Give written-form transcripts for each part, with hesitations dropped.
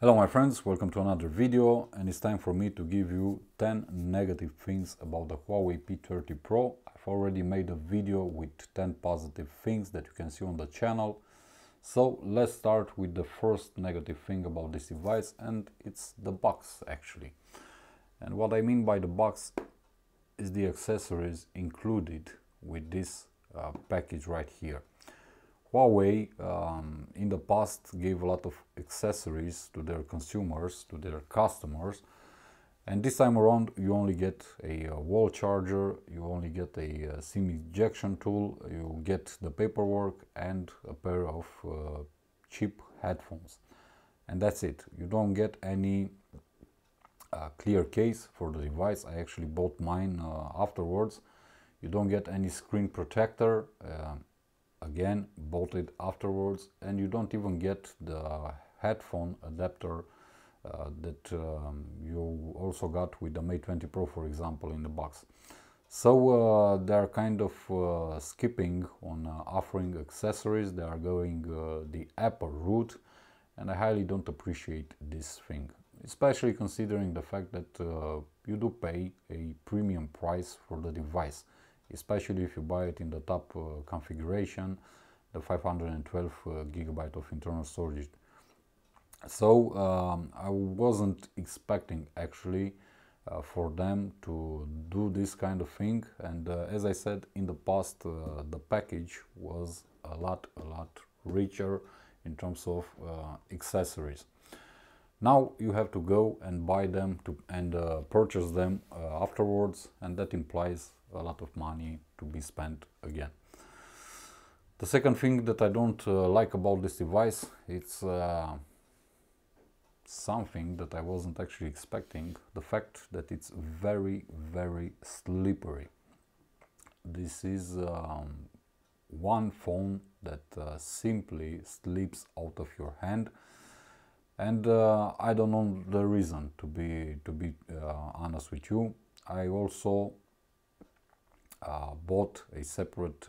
Hello my friends, welcome to another video, and it's time for me to give you 10 negative things about the Huawei P30 Pro. I've already made a video with 10 positive things that you can see on the channel. So let's start with the first negative thing about this device, and it's the box actually. And what I mean by the box is the accessories included with this package right here. Huawei in the past gave a lot of accessories to their consumers, to their customers, and this time around you only get a wall charger, you only get a SIM ejection tool, you get the paperwork and a pair of cheap headphones, and that's it. You don't get any clear case for the device. I actually bought mine afterwards. You don't get any screen protector. Again, bought it afterwards, and you don't even get the headphone adapter that you also got with the Mate 20 Pro, for example, in the box. So they're kind of skipping on offering accessories. They are going the Apple route, and I highly don't appreciate this thing, especially considering the fact that you do pay a premium price for the device, especially if you buy it in the top configuration, the 512 gigabyte of internal storage. So I wasn't expecting actually for them to do this kind of thing, and as I said in the past, the package was a lot richer in terms of accessories. Now you have to go and buy them and purchase them afterwards, and that implies a lot of money to be spent again. The second thing that I don't like about this device, it's something that I wasn't actually expecting, the fact that it's very slippery. This is one phone that simply slips out of your hand, and I don't know the reason, to be honest with you. I also bought a separate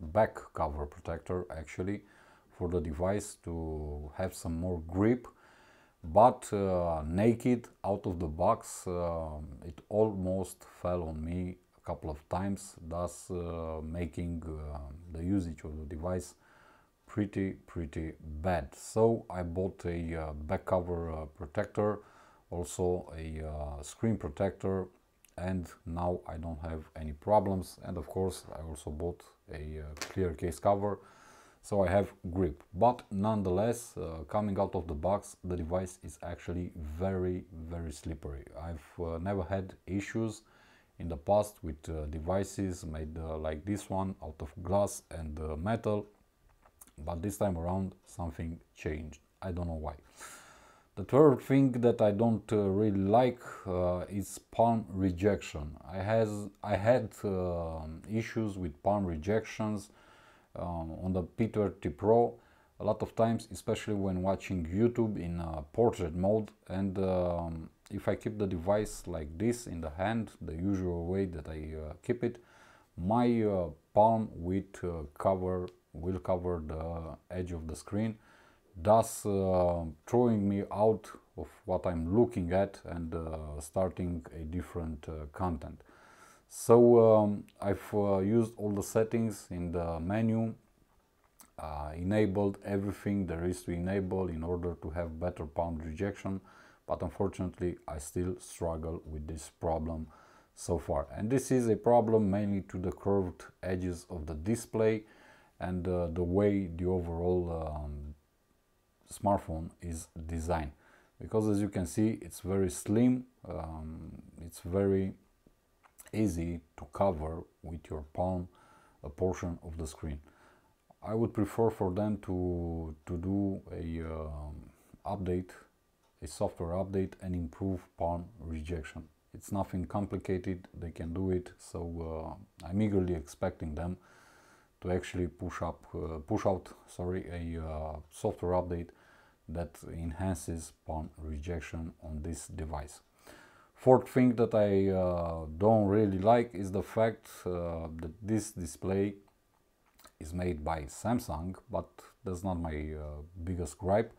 back cover protector actually for the device to have some more grip, but naked out of the box it almost fell on me a couple of times, thus making the usage of the device pretty bad. So I bought a back cover protector, also a screen protector, and now I don't have any problems. And of course I also bought a clear case cover, so I have grip. But nonetheless, coming out of the box, the device is actually very slippery. I've never had issues in the past with devices made like this one, out of glass and metal, but this time around something changed. I don't know why. The third thing that I don't really like is palm rejection. I had issues with palm rejections on the P30 Pro a lot of times, especially when watching YouTube in portrait mode, and if I keep the device like this in the hand, the usual way that I keep it, my palm will cover the edge of the screen, thus throwing me out of what I'm looking at and starting a different content. So I've used all the settings in the menu, enabled everything there is to enable in order to have better palm rejection, but unfortunately I still struggle with this problem so far. And this is a problem mainly to the curved edges of the display and the way the overall smartphone is designed, because as you can see it's very slim, it's very easy to cover with your palm a portion of the screen. I would prefer for them to do a software update and improve palm rejection. It's nothing complicated, they can do it, so I'm eagerly expecting them to actually push out a software update that enhances palm rejection on this device. Fourth thing that I don't really like is the fact that this display is made by Samsung, but that's not my biggest gripe.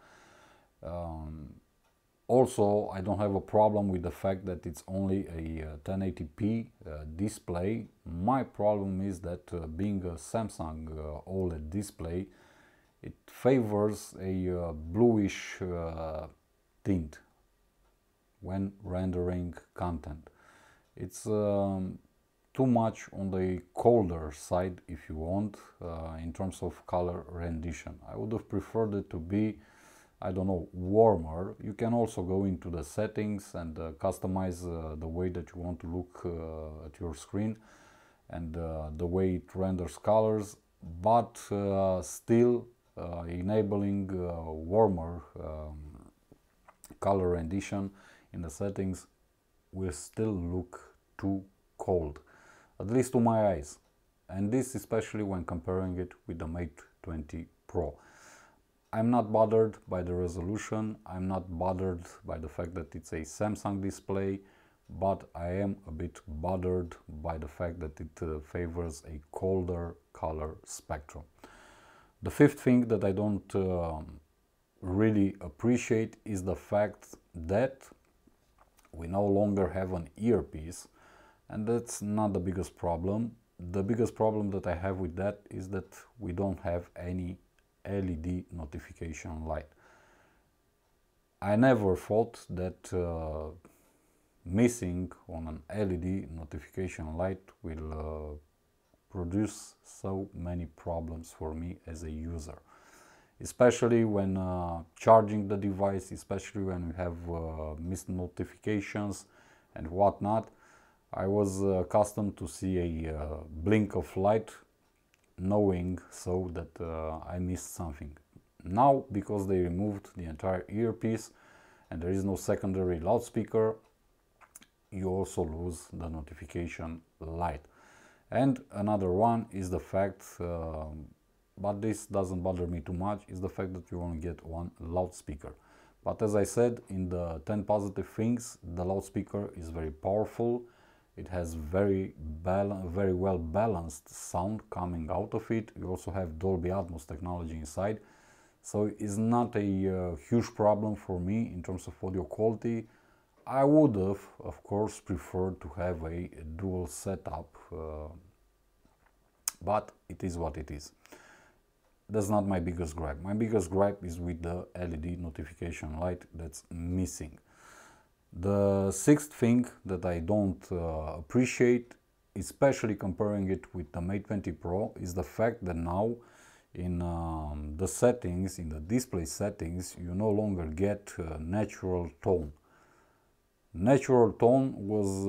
Also, I don't have a problem with the fact that it's only a 1080p display. My problem is that being a Samsung OLED display, it favors a bluish tint when rendering content. It's too much on the colder side, if you want, in terms of color rendition. I would have preferred it to be, I don't know, warmer. You can also go into the settings and customize the way that you want to look at your screen and the way it renders colors, but still enabling warmer color rendition in the settings will still look too cold, at least to my eyes, and this especially when comparing it with the Mate 20 Pro. I'm not bothered by the resolution, I'm not bothered by the fact that it's a Samsung display, but I am a bit bothered by the fact that it favors a colder color spectrum. The fifth thing that I don't really appreciate is the fact that we no longer have an earpiece, and that's not the biggest problem. The biggest problem that I have with that is that we don't have any LED notification light. I never thought that missing on an LED notification light will produce so many problems for me as a user, especially when charging the device, especially when we have missed notifications and whatnot. I was accustomed to see a blink of light, knowing so that I missed something. Now, because they removed the entire earpiece and there is no secondary loudspeaker, you also lose the notification light. And another one is the fact, but this doesn't bother me too much, is the fact that you only get one loudspeaker. But as I said, in the 10 positive things, the loudspeaker is very powerful. It has very well balanced sound coming out of it. You also have Dolby Atmos technology inside. So it's not a huge problem for me in terms of audio quality. I would have, of course, preferred to have a dual setup, but it is what it is. That's not my biggest gripe. My biggest gripe is with the LED notification light that's missing. The sixth thing that I don't appreciate, especially comparing it with the Mate 20 Pro, is the fact that now in the settings, in the display settings, you no longer get natural tone. Natural tone was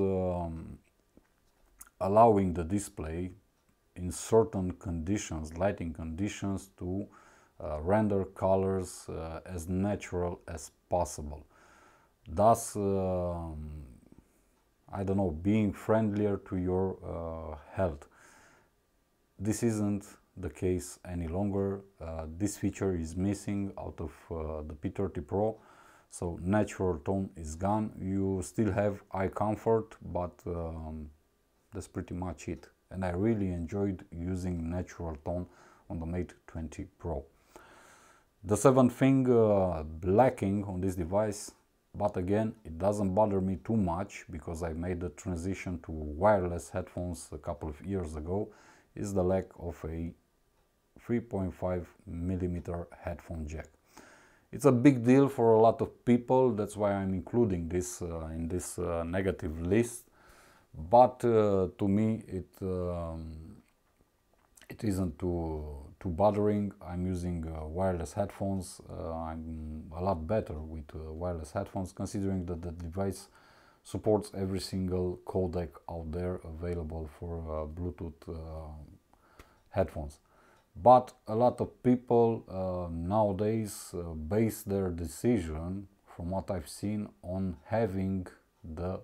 allowing the display in certain conditions, lighting conditions, to render colors as natural as possible. Thus, I don't know, being friendlier to your health. This isn't the case any longer. This feature is missing out of the P30 Pro. So natural tone is gone. You still have eye comfort, but that's pretty much it. And I really enjoyed using natural tone on the Mate 20 Pro. The seventh thing lacking on this device, but again, it doesn't bother me too much because I made the transition to wireless headphones a couple of years ago, is the lack of a 3.5mm headphone jack. It's a big deal for a lot of people, that's why I'm including this in this negative list. But to me, it isn't too bothering. I'm using wireless headphones. I'm a lot better with wireless headphones, considering that the device supports every single codec out there available for Bluetooth headphones. But a lot of people nowadays base their decision, from what I've seen, on having the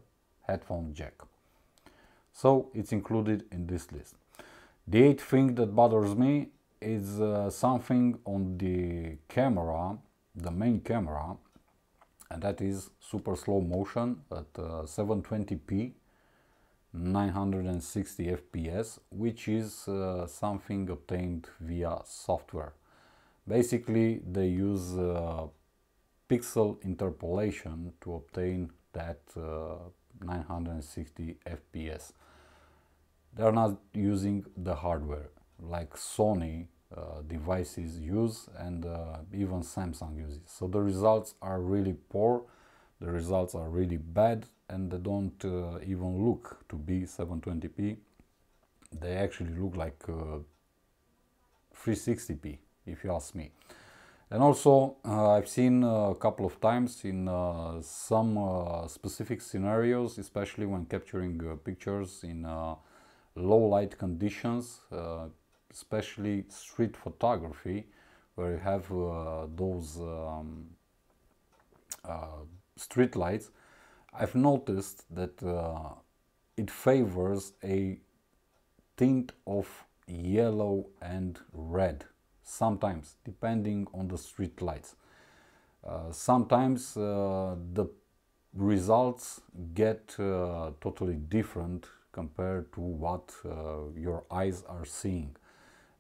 headphone jack. So it's included in this list. The eighth thing that bothers me is something on the camera, the main camera, and that is super slow motion at 720p. 960 FPS, which is something obtained via software. Basically, they use pixel interpolation to obtain that 960 FPS. They're not using the hardware like Sony devices use, and even Samsung uses. So the results are really poor, the results are really bad, and they don't even look to be 720p. They actually look like 360p, if you ask me. And also I've seen a couple of times in some specific scenarios, especially when capturing pictures in low light conditions, especially street photography, where you have those street lights. I've noticed that it favors a tint of yellow and red, sometimes depending on the street lights. Sometimes the results get totally different compared to what your eyes are seeing,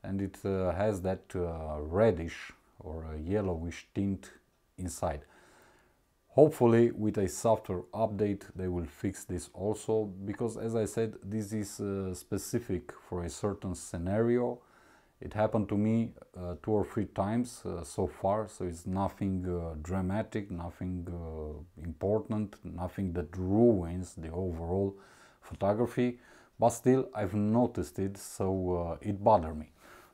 and it has that reddish or a yellowish tint inside. Hopefully with a software update they will fix this also, because as I said, this is specific for a certain scenario. It happened to me 2 or 3 times so far, so it's nothing dramatic, nothing important, nothing that ruins the overall photography, but still I've noticed it, so it bothered me.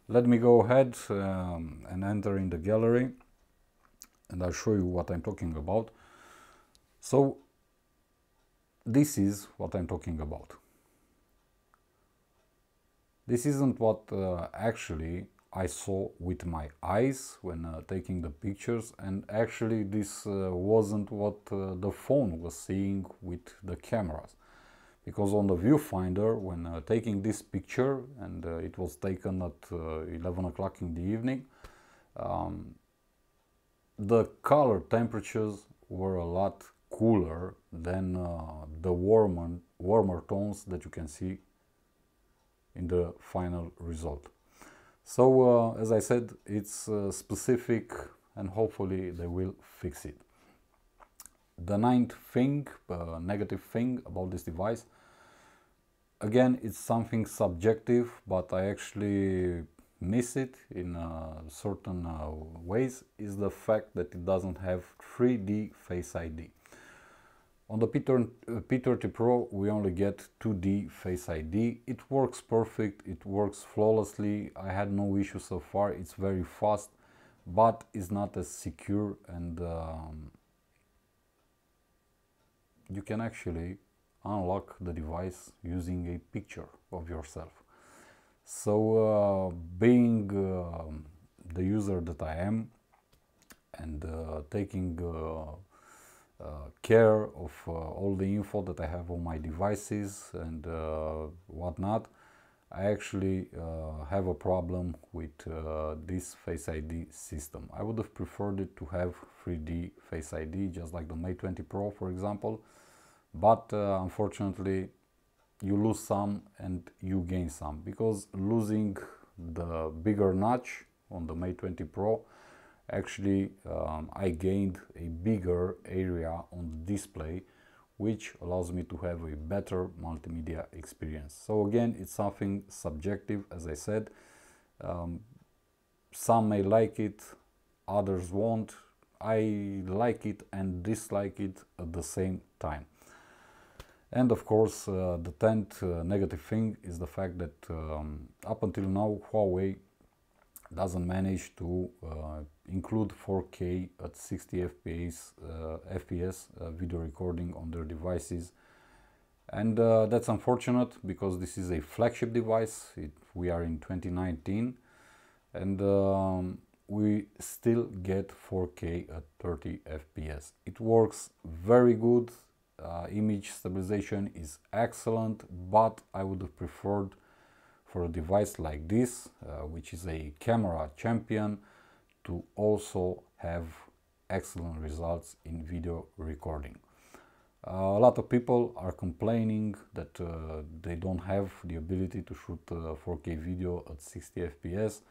Let me go ahead and enter in the gallery, and I'll show you what I'm talking about. So this is what I'm talking about. This isn't what actually I saw with my eyes when taking the pictures, and actually this wasn't what the phone was seeing with the cameras. Because on the viewfinder, when taking this picture, and it was taken at 11 o'clock in the evening, the color temperatures were a lot cooler than the warmer tones that you can see in the final result. So as I said, it's specific, and hopefully they will fix it. The ninth thing, negative thing about this device, again, it's something subjective, but I actually miss it in certain ways, is the fact that it doesn't have 3D Face ID. On the P30 Pro we only get 2D Face ID. It works perfect, it works flawlessly, I had no issues so far, it's very fast, but it's not as secure, and you can actually unlock the device using a picture of yourself. So being the user that I am, and taking care of all the info that I have on my devices and whatnot, I actually have a problem with this Face ID system. I would have preferred it to have 3D Face ID, just like the Mate 20 Pro, for example, but unfortunately you lose some and you gain some, because losing the bigger notch on the Mate 20 Pro, actually I gained a bigger area on the display, which allows me to have a better multimedia experience. So again, it's something subjective, as I said. Some may like it, others won't. I like it and dislike it at the same time. And of course, the 10th negative thing is the fact that up until now Huawei doesn't manage to include 4K at 60 FPS video recording on their devices, and that's unfortunate, because this is a flagship device. We are in 2019, and we still get 4K at 30 FPS. It works very good, image stabilization is excellent, but I would have preferred for a device like this, which is a camera champion, to also have excellent results in video recording. A lot of people are complaining that they don't have the ability to shoot 4K video at 60 FPS.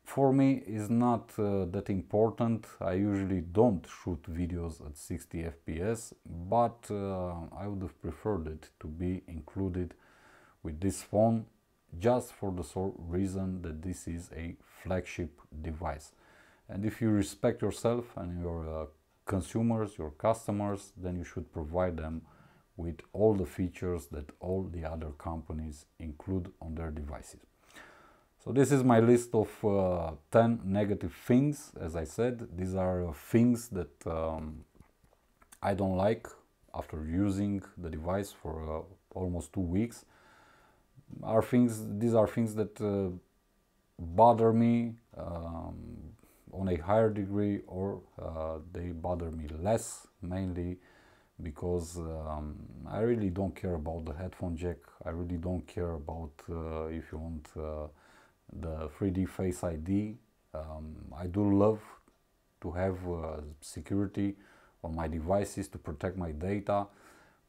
For me, it's not that important. I usually don't shoot videos at 60 FPS, but I would have preferred it to be included with this phone, just for the sole reason that this is a flagship device. And if you respect yourself and your consumers, your customers, then you should provide them with all the features that all the other companies include on their devices. So this is my list of 10 negative things. As I said, these are things that I don't like after using the device for almost 2 weeks. These are things that bother me on a higher degree, or they bother me less, mainly because I really don't care about the headphone jack. I really don't care about if you want the 3D Face ID. I do love to have security on my devices to protect my data,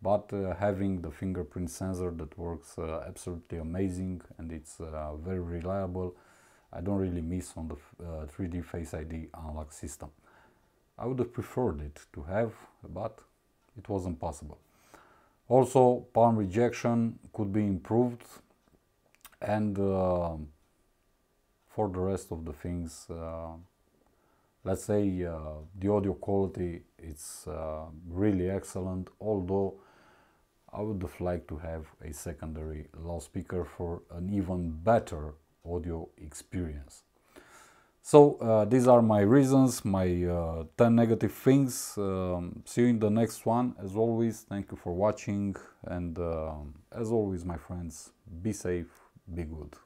but having the fingerprint sensor that works absolutely amazing and it's very reliable, I don't really miss on the 3D Face ID unlock system. I would have preferred it to have, but it wasn't possible. Also, palm rejection could be improved, and for the rest of the things, let's say the audio quality is really excellent, although I would have liked to have a secondary loudspeaker for an even better audio experience. So these are my reasons, my 10 negative things. See you in the next one. As always, thank you for watching, and as always, my friends, be safe, be good.